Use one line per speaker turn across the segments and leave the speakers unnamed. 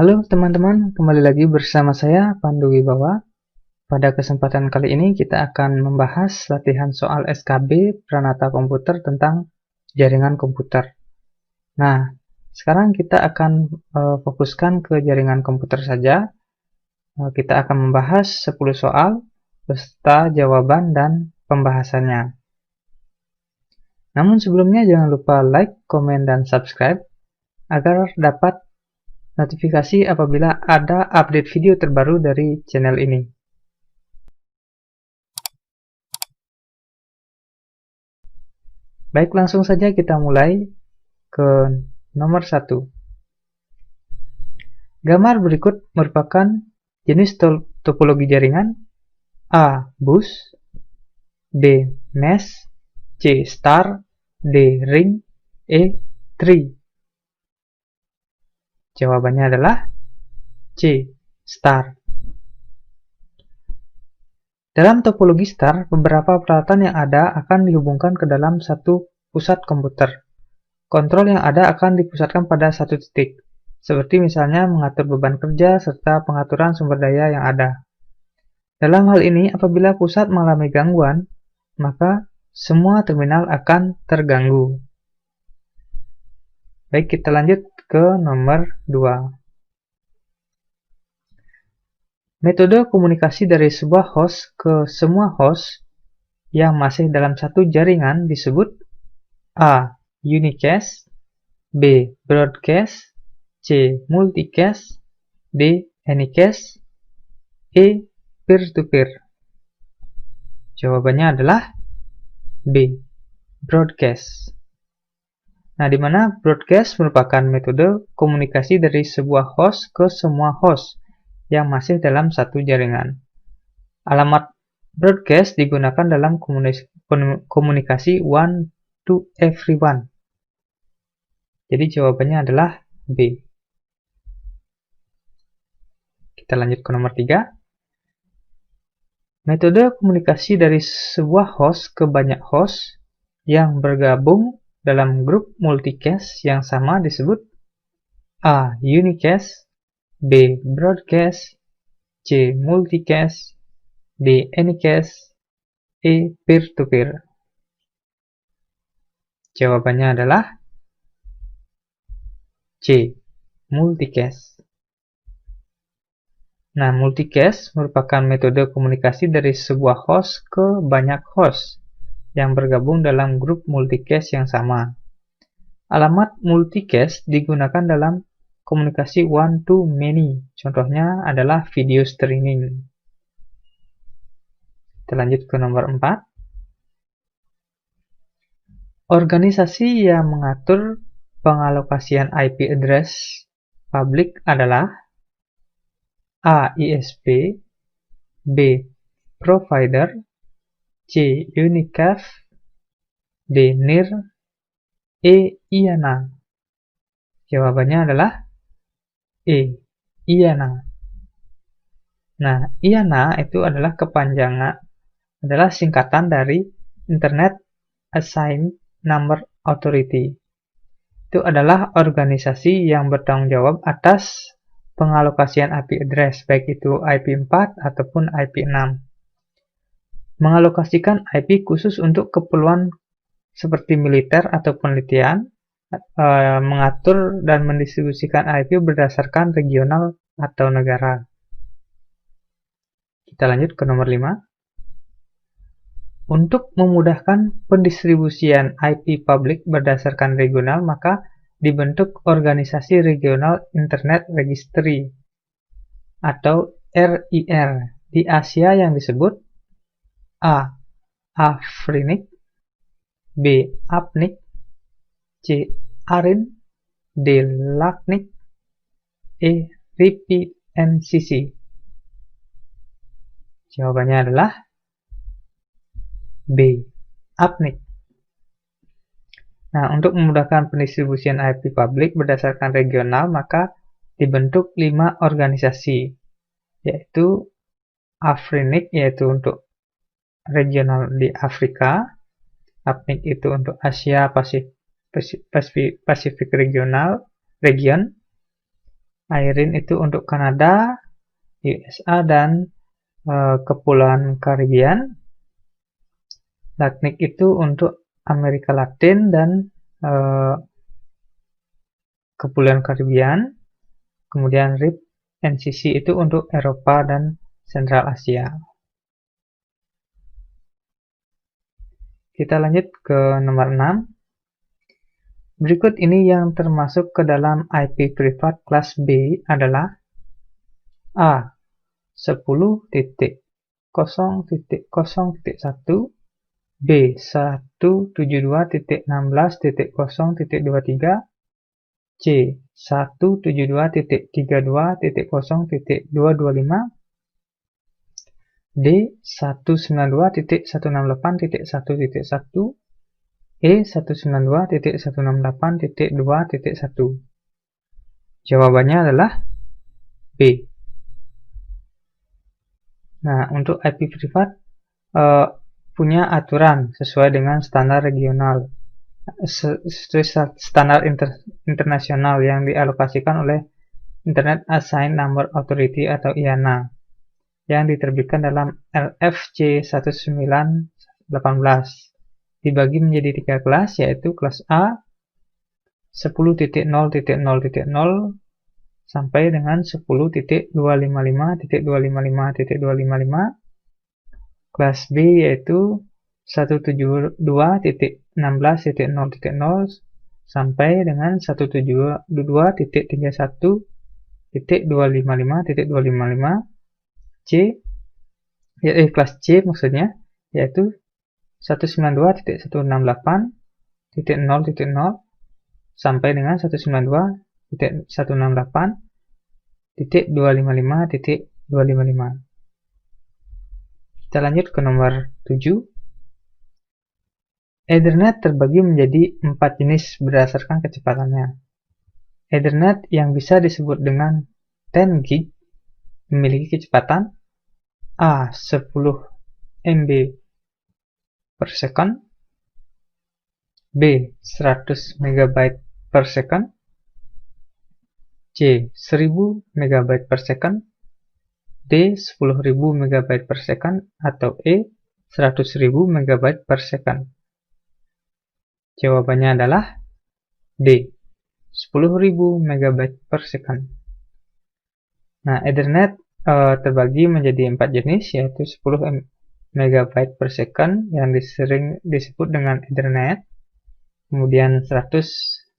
Halo teman-teman, kembali lagi bersama saya Pandu Wibawa. Pada kesempatan kali ini kita akan membahas latihan soal SKB Pranata Komputer tentang jaringan komputer. Nah, sekarang kita akan fokuskan ke jaringan komputer saja. Kita akan membahas 10 soal beserta jawaban dan pembahasannya. Namun sebelumnya jangan lupa like, komen, dan subscribe agar dapat notifikasi apabila ada update video terbaru dari channel ini. Baik, langsung saja kita mulai ke nomor 1. Gambar berikut merupakan jenis topologi jaringan: A. Bus, B. Mesh, C. Star, D. Ring, E. Tree. Jawabannya adalah C. Star. Dalam topologi star, beberapa peralatan yang ada akan dihubungkan ke dalam satu pusat komputer. Kontrol yang ada akan dipusatkan pada satu titik, seperti misalnya mengatur beban kerja serta pengaturan sumber daya yang ada. Dalam hal ini, apabila pusat mengalami gangguan, maka semua terminal akan terganggu. Baik, kita lanjut ke nomor 2. Metode komunikasi dari sebuah host ke semua host yang masih dalam satu jaringan disebut A. Unicast, B. Broadcast, C. Multicast, D. Anycast, E. Peer-to-peer. Jawabannya adalah B. Broadcast. Nah, di mana broadcast merupakan metode komunikasi dari sebuah host ke semua host yang masih dalam satu jaringan. Alamat broadcast digunakan dalam komunikasi one to everyone. Jadi jawabannya adalah B. Kita lanjut ke nomor 3. Metode komunikasi dari sebuah host ke banyak host yang bergabung dalam grup multicast yang sama disebut A. Unicast, B. Broadcast, C. Multicast, D. Anycast, E. Peer-to-peer. Jawabannya adalah C. Multicast. Nah, multicast merupakan metode komunikasi dari sebuah host ke banyak host yang bergabung dalam grup multicast yang sama. Alamat multicast digunakan dalam komunikasi one to many. Contohnya adalah video streaming. Kita lanjut ke nomor 4. Organisasi yang mengatur pengalokasian IP address publik adalah A. ISP, B. Provider, C. Unicaf, D. NIR, E. IANA. Jawabannya adalah E. IANA. Nah, IANA itu adalah singkatan dari Internet Assigned Number Authority. Itu adalah organisasi yang bertanggung jawab atas pengalokasian IP address, baik itu IP4 ataupun IP6. Mengalokasikan IP khusus untuk keperluan seperti militer atau penelitian, mengatur dan mendistribusikan IP berdasarkan regional atau negara. Kita lanjut ke nomor 5. Untuk memudahkan pendistribusian IP publik berdasarkan regional, maka dibentuk Organisasi Regional Internet Registry atau RIR di Asia yang disebut A. Afrinic, B. APNIC, C. ARIN, D. LACNIC, E. RIPI-NCC. Jawabannya adalah B. APNIC. Nah, untuk memudahkan pendistribusian IP publik berdasarkan regional, maka dibentuk 5 organisasi, yaitu Afrinic, yaitu untuk regional di Afrika, APNIC itu untuk Asia Pasifik region, IRIN itu untuk Kanada, USA, dan Kepulauan Karibia. LACNIC itu untuk Amerika Latin dan Kepulauan Karibia. Kemudian RIP NCC itu untuk Eropa dan Sentral Asia. Kita lanjut ke nomor 6. Berikut ini yang termasuk ke dalam IP privat kelas B adalah A. 10.0.0.1 B. 172.16.0.23 C. 172.32.0.225 D. 192.168.1.1 E. 192.168.2.1. Jawabannya adalah B. Nah, untuk IP privat punya aturan sesuai dengan standar regional, sesuai standar internasional yang dialokasikan oleh Internet Assigned Number Authority atau IANA yang diterbitkan dalam LFC 1918. Dibagi menjadi 3 kelas, yaitu kelas A 10.0.0.0 sampai dengan 10.255.255.255. Kelas B yaitu 172.16.0.0 sampai dengan 172.31.255.255. C kelas C maksudnya yaitu 192.168.0.0 sampai dengan 192.168.255.255. Kita lanjut ke nomor 7. Ethernet terbagi menjadi 4 jenis berdasarkan kecepatannya. Ethernet yang bisa disebut dengan 10 gig memiliki kecepatan A. 10 MB per second, B. 100 MB per second, C. 1000 MB per second, D. 10.000 MB per second, atau E. 100.000 MB per second. Jawabannya adalah D. 10.000 MB per second. Nah, Ethernet terbagi menjadi 4 jenis, yaitu 10 MB per second yang sering disebut dengan Ethernet. Kemudian 100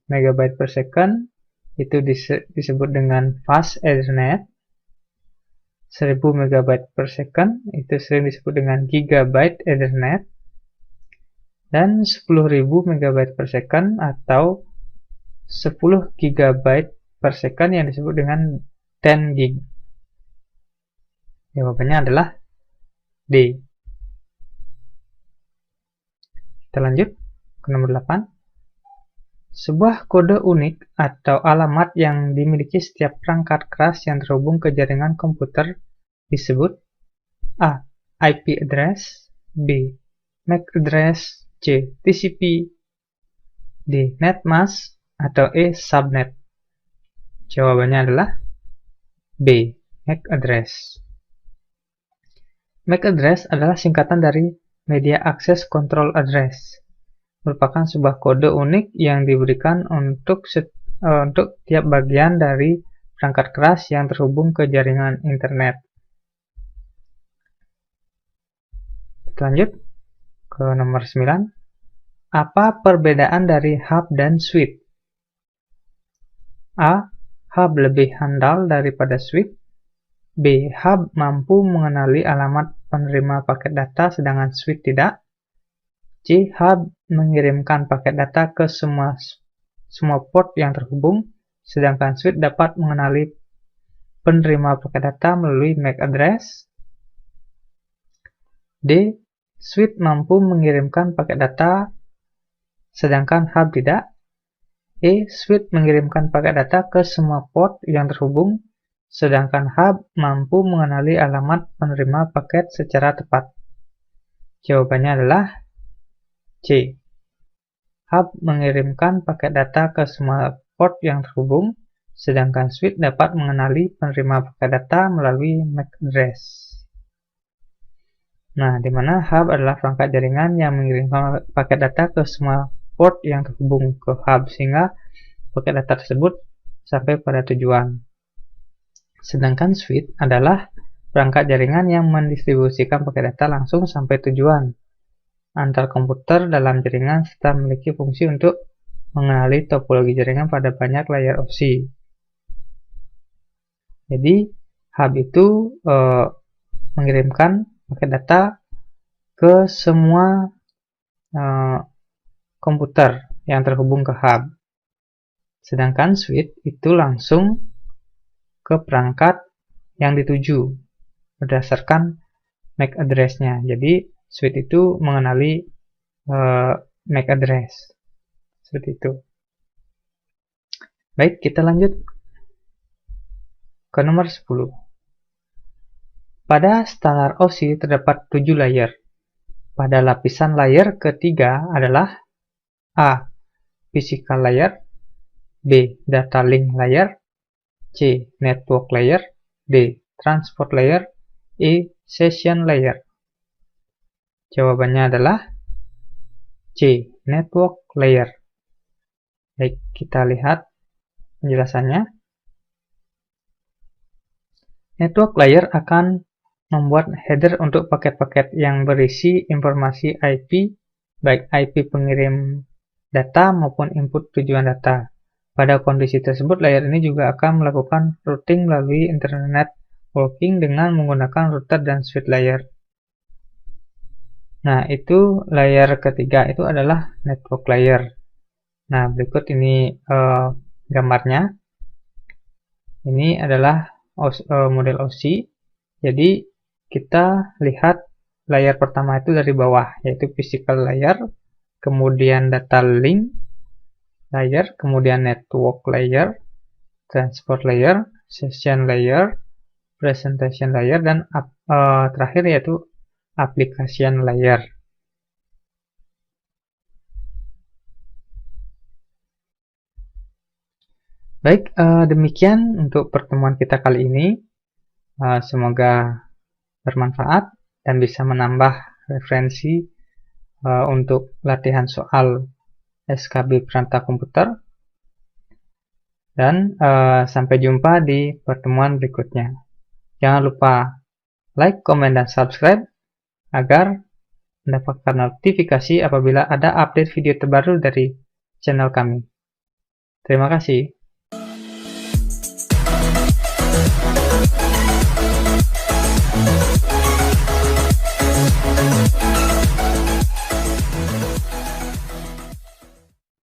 MB per second itu disebut dengan Fast Ethernet. 1000 MB per second itu sering disebut dengan Gigabyte Ethernet. Dan 10.000 MB per second atau 10 GB per second yang disebut dengan 10 gig. Jawabannya adalah D. Kita lanjut ke nomor 8. Sebuah kode unik atau alamat yang dimiliki setiap perangkat keras yang terhubung ke jaringan komputer disebut A. IP address, B. MAC address, C. TCP, D. NetMask, atau E. Subnet. Jawabannya adalah B. MAC address. MAC address adalah singkatan dari Media Access Control Address. Merupakan sebuah kode unik yang diberikan untuk tiap bagian dari perangkat keras yang terhubung ke jaringan internet. Kita lanjut ke nomor 9. Apa perbedaan dari hub dan switch? A. Hub lebih handal daripada switch. B. Hub mampu mengenali alamat penerima paket data sedangkan switch tidak. C. Hub mengirimkan paket data ke semua port yang terhubung, sedangkan switch dapat mengenali penerima paket data melalui MAC address. D. Switch mampu mengirimkan paket data, sedangkan hub tidak. E. Switch mengirimkan paket data ke semua port yang terhubung, sedangkan hub mampu mengenali alamat penerima paket secara tepat. Jawabannya adalah C. Hub mengirimkan paket data ke semua port yang terhubung, sedangkan switch dapat mengenali penerima paket data melalui MAC address. Nah, di mana hub adalah perangkat jaringan yang mengirimkan paket data ke semua port yang terhubung ke hub, sehingga paket data tersebut sampai pada tujuan. Sedangkan switch adalah perangkat jaringan yang mendistribusikan paket data langsung sampai tujuan antar komputer dalam jaringan serta memiliki fungsi untuk mengenali topologi jaringan pada banyak layer opsi. Jadi, hub itu mengirimkan paket data ke semua komputer yang terhubung ke hub. Sedangkan switch itu langsung ke perangkat yang dituju berdasarkan MAC address-nya. Jadi, switch itu mengenali MAC address. Seperti itu. Baik, kita lanjut ke nomor 10. Pada standar OSI terdapat 7 layer. Pada lapisan layer ketiga adalah A. Physical layer, B. Data link layer, C. Network layer, D. Transport layer, E. Session layer. Jawabannya adalah C. Network layer. Baik, kita lihat penjelasannya. Network layer akan membuat header untuk paket-paket yang berisi informasi IP, baik IP pengirim data maupun input tujuan data. Pada kondisi tersebut, layer ini juga akan melakukan routing melalui internet working dengan menggunakan router dan switch layer. Nah, itu layer ketiga itu adalah network layer. Nah, berikut ini gambarnya. Ini adalah model OSI. Jadi, kita lihat layer pertama itu dari bawah, yaitu physical layer, kemudian data link layer, kemudian network layer, transport layer, session layer, presentation layer, dan terakhir yaitu application layer. Baik, demikian untuk pertemuan kita kali ini. Semoga bermanfaat dan bisa menambah referensi untuk latihan soal SKB Perantau Komputer. Dan sampai jumpa di pertemuan berikutnya. Jangan lupa like, komen, dan subscribe agar mendapatkan notifikasi apabila ada update video terbaru dari channel kami. Terima kasih.